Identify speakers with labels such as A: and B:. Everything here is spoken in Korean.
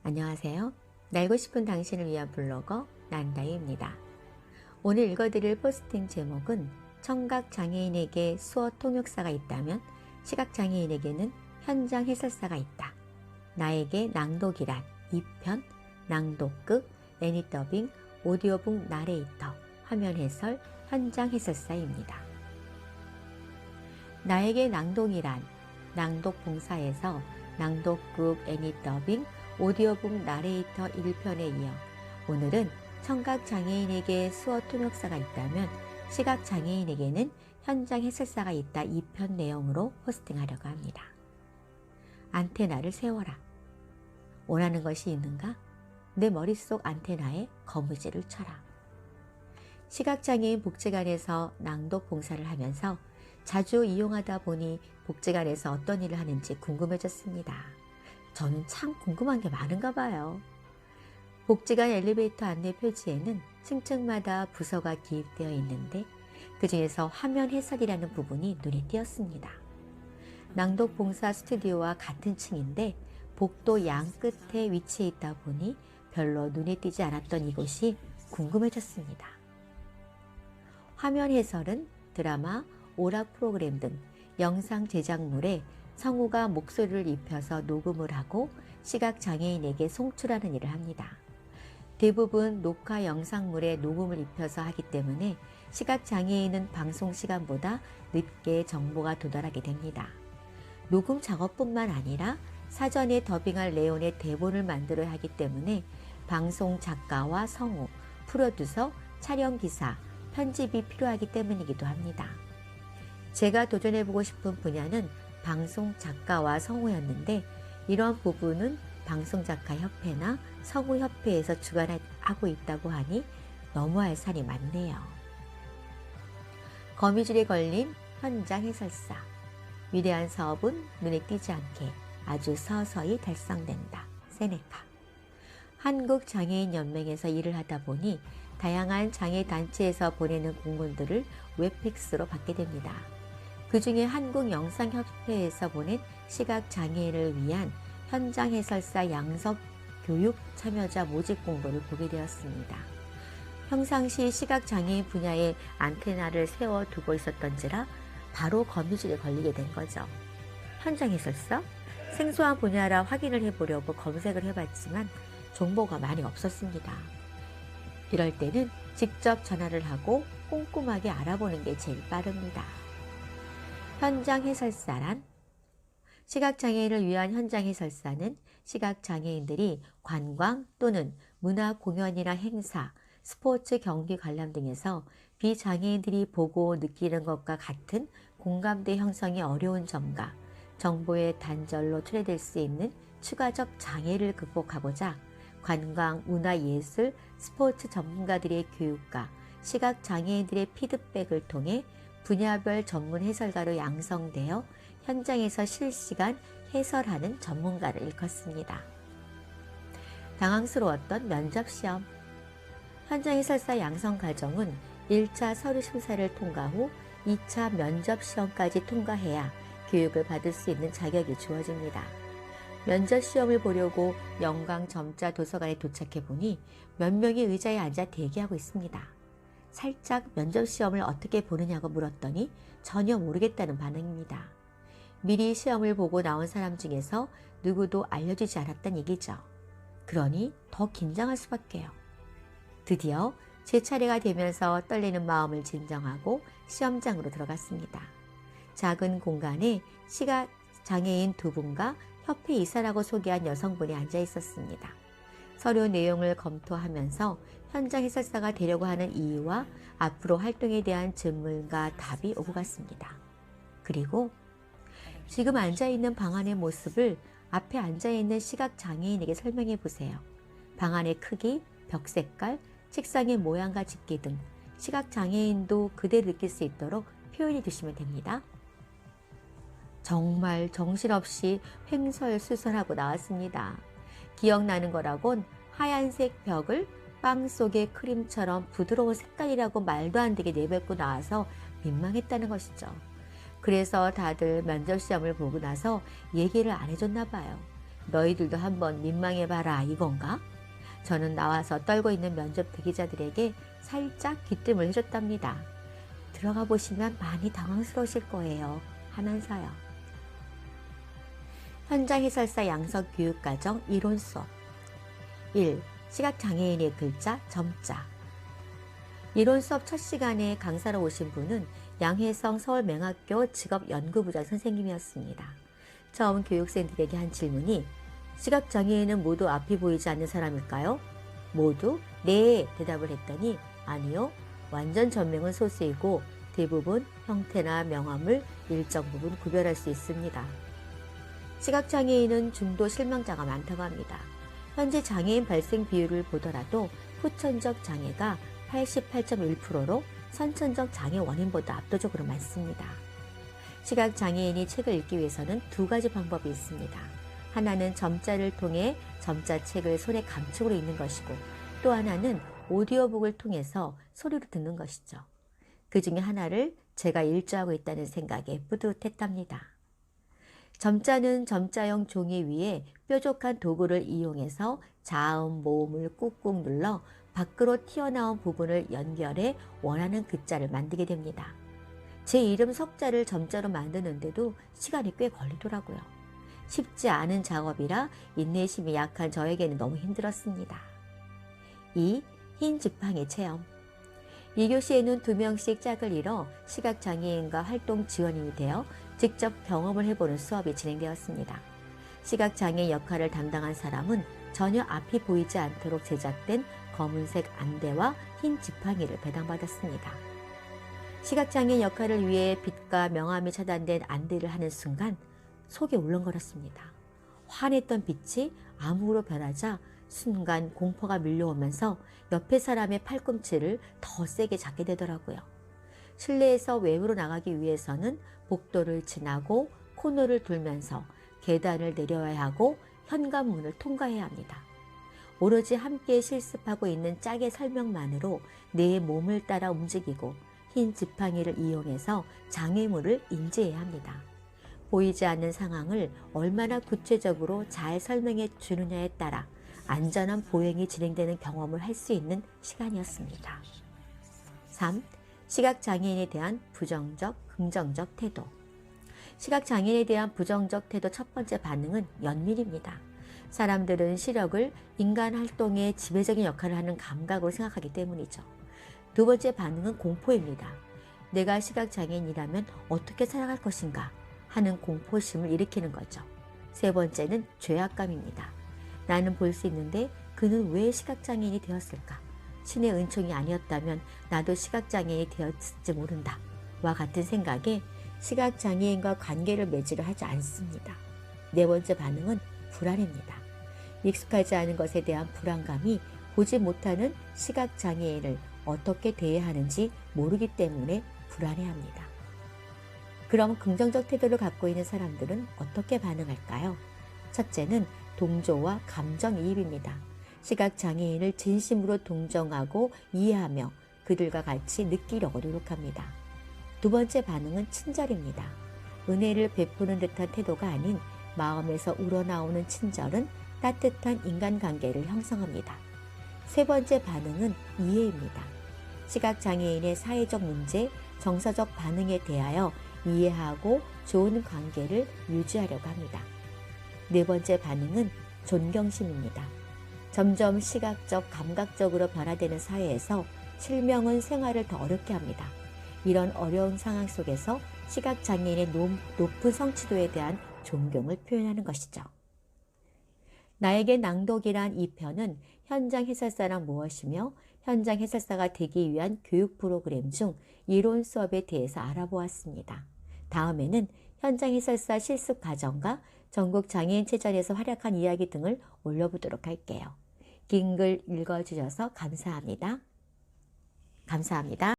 A: 안녕하세요. 날고 싶은 당신을 위한 블로거 난다희입니다. 오늘 읽어드릴 포스팅 제목은 청각장애인에게 수어 통역사가 있다면 시각장애인에게는 현장 해설사가 있다. 나에게 낭독이란 2편, 낭독극, 애니더빙, 오디오북 나레이터, 화면 해설, 현장 해설사입니다. 나에게 낭독이란 낭독 봉사에서 낭독극, 애니더빙, 오디오북 나레이터 1편에 이어 오늘은 청각장애인에게 수어 통역사가 있다면 시각장애인에게는 현장 해설사가 있다 2편 내용으로 포스팅하려고 합니다. 안테나를 세워라. 원하는 것이 있는가? 내 머릿속 안테나에 거무줄을 쳐라. 시각장애인 복지관에서 낭독 봉사를 하면서 자주 이용하다 보니 복지관에서 어떤 일을 하는지 궁금해졌습니다. 저는 참 궁금한 게 많은가 봐요. 복지관 엘리베이터 안내 표지에는 층층마다 부서가 기입되어 있는데 그 중에서 화면 해설이라는 부분이 눈에 띄었습니다. 낭독 봉사 스튜디오와 같은 층인데 복도 양 끝에 위치해 있다 보니 별로 눈에 띄지 않았던 이곳이 궁금해졌습니다. 화면 해설은 드라마, 오락 프로그램 등 영상 제작물에 성우가 목소리를 입혀서 녹음을 하고 시각장애인에게 송출하는 일을 합니다. 대부분 녹화 영상물에 녹음을 입혀서 하기 때문에 시각장애인은 방송 시간보다 늦게 정보가 도달하게 됩니다. 녹음 작업뿐만 아니라 사전에 더빙할 내용의 대본을 만들어야 하기 때문에 방송 작가와 성우, 프로듀서, 촬영기사, 편집이 필요하기 때문이기도 합니다. 제가 도전해보고 싶은 분야는 방송 작가와 성우였는데 이런 부분은 방송작가협회나 성우협회에서 주관하고 있다고 하니 너무 할 살이 많네요. 거미줄에 걸린 현장 해설사. 위대한 사업은 눈에 띄지 않게 아주 서서히 달성된다. 세네카. 한국장애인연맹에서 일을 하다 보니 다양한 장애단체에서 보내는 공문들을 웹팩스로 받게 됩니다. 그 중에 한국영상협회에서 보낸 시각장애인을 위한 현장 해설사 양성 교육 참여자 모집 공고를 보게 되었습니다. 평상시 시각장애인 분야에 안테나를 세워두고 있었던지라 바로 거미줄에 걸리게 된 거죠. 현장 해설사? 생소한 분야라 확인을 해보려고 검색을 해봤지만 정보가 많이 없었습니다. 이럴 때는 직접 전화를 하고 꼼꼼하게 알아보는 게 제일 빠릅니다. 현장 해설사란 시각장애인을 위한 현장 해설사는 시각장애인들이 관광 또는 문화 공연이나 행사, 스포츠 경기 관람 등에서 비장애인들이 보고 느끼는 것과 같은 공감대 형성이 어려운 점과 정보의 단절로 초래될 수 있는 추가적 장애를 극복하고자 관광, 문화, 예술, 스포츠 전문가들의 교육과 시각장애인들의 피드백을 통해 분야별 전문 해설가로 양성되어 현장에서 실시간 해설하는 전문가를 일컫습니다. 당황스러웠던 면접시험. 현장 해설사 양성 과정은 1차 서류 심사를 통과 후 2차 면접시험까지 통과해야 교육을 받을 수 있는 자격이 주어집니다. 면접시험을 보려고 영광점자 도서관에 도착해 보니 몇 명이 의자에 앉아 대기하고 있습니다. 살짝 면접시험을 어떻게 보느냐고 물었더니 전혀 모르겠다는 반응입니다. 미리 시험을 보고 나온 사람 중에서 누구도 알려주지 않았단 얘기죠. 그러니 더 긴장할 수밖에요. 드디어 제 차례가 되면서 떨리는 마음을 진정하고 시험장으로 들어갔습니다. 작은 공간에 시각장애인 2분과 협회 이사라고 소개한 여성분이 앉아 있었습니다. 서류 내용을 검토하면서 현장 해설사가 되려고 하는 이유와 앞으로 활동에 대한 질문과 답이 오고 갔습니다. 그리고 지금 앉아있는 방 안의 모습을 앞에 앉아있는 시각장애인에게 설명해 보세요. 방 안의 크기, 벽 색깔, 책상의 모양과 집기 등 시각장애인도 그대로 느낄 수 있도록 표현해 주시면 됩니다. 정말 정신없이 횡설수설하고 나왔습니다. 기억나는 거라곤 하얀색 벽을 빵 속의 크림처럼 부드러운 색깔이라고 말도 안 되게 내뱉고 나와서 민망했다는 것이죠. 그래서 다들 면접시험을 보고 나서 얘기를 안 해줬나 봐요. 너희들도 한번 민망해봐라 이건가? 저는 나와서 떨고 있는 면접 대기자들에게 살짝 귀뜸을 해줬답니다. 들어가 보시면 많이 당황스러우실 거예요 하면서요. 현장 해설사 양성 교육과정 이론 수업 1. 시각장애인의 글자 점자. 이론 수업 첫 시간에 강사로 오신 분은 양혜성 서울맹학교 직업연구부장 선생님이었습니다. 처음 교육생들에게 한 질문이 시각장애인은 모두 앞이 보이지 않는 사람일까요? 모두 네 대답을 했더니 아니요. 완전 전명은 소수이고 대부분 형태나 명암을 일정 부분 구별할 수 있습니다. 시각장애인은 중도 실명자가 많다고 합니다. 현재 장애인 발생 비율을 보더라도 후천적 장애가 88.1%로 선천적 장애 원인보다 압도적으로 많습니다. 시각장애인이 책을 읽기 위해서는 두 가지 방법이 있습니다. 하나는 점자를 통해 점자책을 손에 감축으로 읽는 것이고 또 하나는 오디오북을 통해서 소리로 듣는 것이죠. 그 중에 하나를 제가 일조하고 있다는 생각에 뿌듯했답니다. 점자는 점자형 종이 위에 뾰족한 도구를 이용해서 자음, 모음을 꾹꾹 눌러 밖으로 튀어나온 부분을 연결해 원하는 글자를 만들게 됩니다. 제 이름 석자를 점자로 만드는데도 시간이 꽤 걸리더라고요. 쉽지 않은 작업이라 인내심이 약한 저에게는 너무 힘들었습니다. 2. 흰 지팡이 체험. 2교시에는 2명씩 짝을 이뤄 시각장애인과 활동 지원인이 되어 직접 경험을 해보는 수업이 진행되었습니다. 시각장애 역할을 담당한 사람은 전혀 앞이 보이지 않도록 제작된 검은색 안대와 흰 지팡이를 배당받았습니다. 시각장애 역할을 위해 빛과 명암이 차단된 안대를 하는 순간 속이 울렁거렸습니다. 환했던 빛이 암흑으로 변하자 순간 공포가 밀려오면서 옆에 사람의 팔꿈치를 더 세게 잡게 되더라고요. 실내에서 외부로 나가기 위해서는 복도를 지나고 코너를 돌면서 계단을 내려야 하고 현관문을 통과해야 합니다. 오로지 함께 실습하고 있는 짝의 설명만으로 내 몸을 따라 움직이고 흰 지팡이를 이용해서 장애물을 인지해야 합니다. 보이지 않는 상황을 얼마나 구체적으로 잘 설명해 주느냐에 따라 안전한 보행이 진행되는 경험을 할 수 있는 시간이었습니다. 3. 시각장애인에 대한 부정적, 긍정적 태도. 시각장애인에 대한 부정적 태도 첫 번째 반응은 연민입니다. 사람들은 시력을 인간 활동의 지배적인 역할을 하는 감각으로 생각하기 때문이죠. 두 번째 반응은 공포입니다. 내가 시각장애인이라면 어떻게 살아갈 것인가 하는 공포심을 일으키는 거죠. 세 번째는 죄악감입니다. 나는 볼 수 있는데 그는 왜 시각장애인이 되었을까? 신의 은총이 아니었다면 나도 시각장애인이 되었을지 모른다. 와 같은 생각에 시각장애인과 관계를 맺으려 하지 않습니다. 네 번째 반응은 불안입니다. 익숙하지 않은 것에 대한 불안감이 보지 못하는 시각장애인을 어떻게 대해야 하는지 모르기 때문에 불안해합니다. 그럼 긍정적 태도를 갖고 있는 사람들은 어떻게 반응할까요? 첫째는 동조와 감정이입입니다. 시각장애인을 진심으로 동정하고 이해하며 그들과 같이 느끼려고 노력합니다. 두 번째 반응은 친절입니다. 은혜를 베푸는 듯한 태도가 아닌 마음에서 우러나오는 친절은 따뜻한 인간관계를 형성합니다. 세 번째 반응은 이해입니다. 시각장애인의 사회적 문제, 정서적 반응에 대하여 이해하고 좋은 관계를 유지하려고 합니다. 네 번째 반응은 존경심입니다. 점점 시각적, 감각적으로 변화되는 사회에서 실명은 생활을 더 어렵게 합니다. 이런 어려운 상황 속에서 시각장애인의 높은 성취도에 대한 존경을 표현하는 것이죠. 나에게 낭독이란 이 편은 현장 해설사란 무엇이며 현장 해설사가 되기 위한 교육 프로그램 중 이론 수업에 대해서 알아보았습니다. 다음에는 현장 해설사 실습 과정과 전국 장애인 체전에서 활약한 이야기 등을 올려보도록 할게요. 긴 글 읽어주셔서 감사합니다. 감사합니다.